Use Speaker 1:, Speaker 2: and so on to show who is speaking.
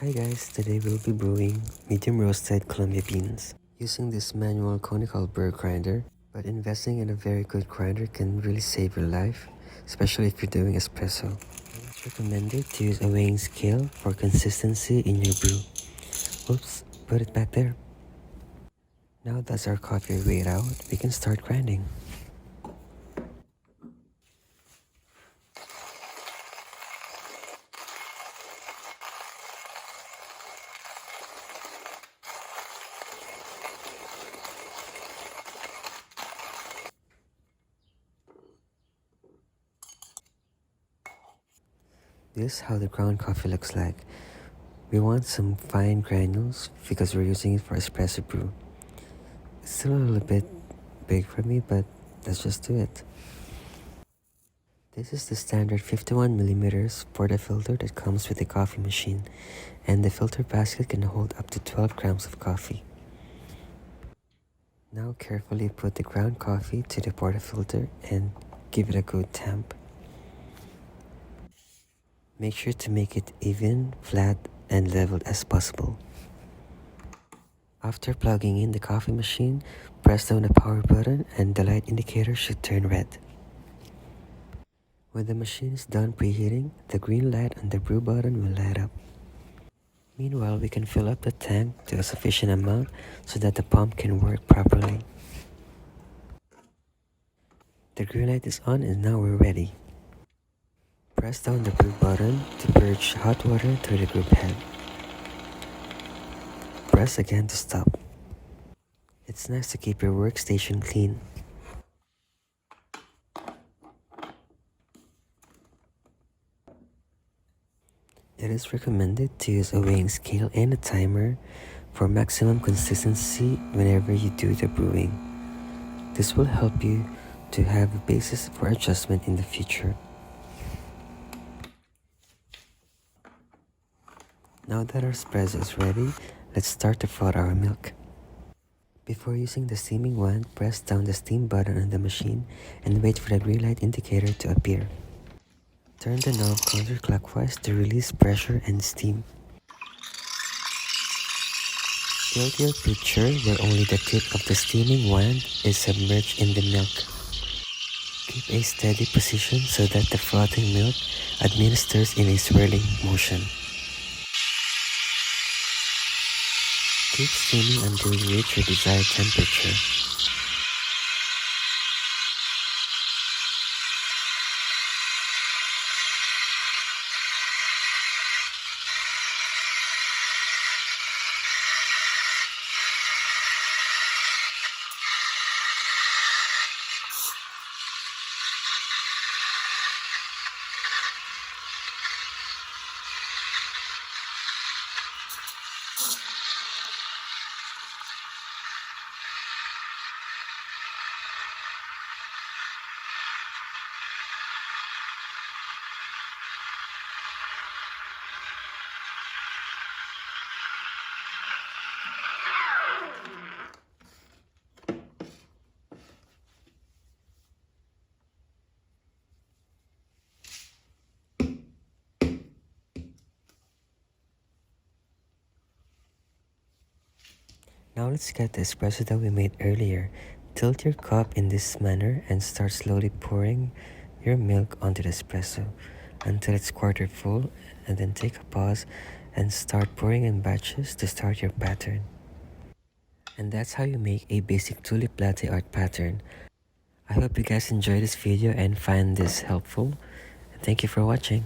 Speaker 1: Hi guys, today we'll be brewing medium roasted Columbia beans using this manual conical burr grinder, but investing in a very good grinder can really save your life, especially if you're doing espresso. It's recommended to use a weighing scale for consistency in your brew. Oops, put it back there. Now that's our coffee weighed out, we can start grinding. This is how the ground coffee looks like. We want some fine granules because we're using it for espresso brew. It's still a little bit big for me, but let's just do it. This is the standard 51mm portafilter that comes with the coffee machine, and the filter basket can hold up to 12 grams of coffee. Now carefully put the ground coffee to the portafilter and give it a good tamp. Make sure to make it even, flat, and leveled as possible. After plugging in the coffee machine, press down the power button and the light indicator should turn red. When the machine is done preheating, the green light on the brew button will light up. Meanwhile, we can fill up the tank to a sufficient amount so that the pump can work properly. The green light is on and now we're ready. Press down the brew button to purge hot water through the brew head. Press again to stop. It's nice to keep your workstation clean. It is recommended to use a weighing scale and a timer for maximum consistency whenever you do the brewing. This will help you to have a basis for adjustment in the future. Now that our espresso is ready, let's start to froth our milk. Before using the steaming wand, press down the steam button on the machine and wait for the green light indicator to appear. Turn the knob counterclockwise to release pressure and steam. Tilt your pitcher where only the tip of the steaming wand is submerged in the milk. Keep a steady position so that the frothing milk administers in a swirling motion. Keep steaming until you reach your desired temperature. Now let's get the espresso that we made earlier. Tilt your cup in this manner and start slowly pouring your milk onto the espresso until it's quarter full, and then take a pause and start pouring in batches to start your pattern. And that's how you make a basic tulip latte art pattern. I hope you guys enjoyed this video and find this helpful. Thank you for watching.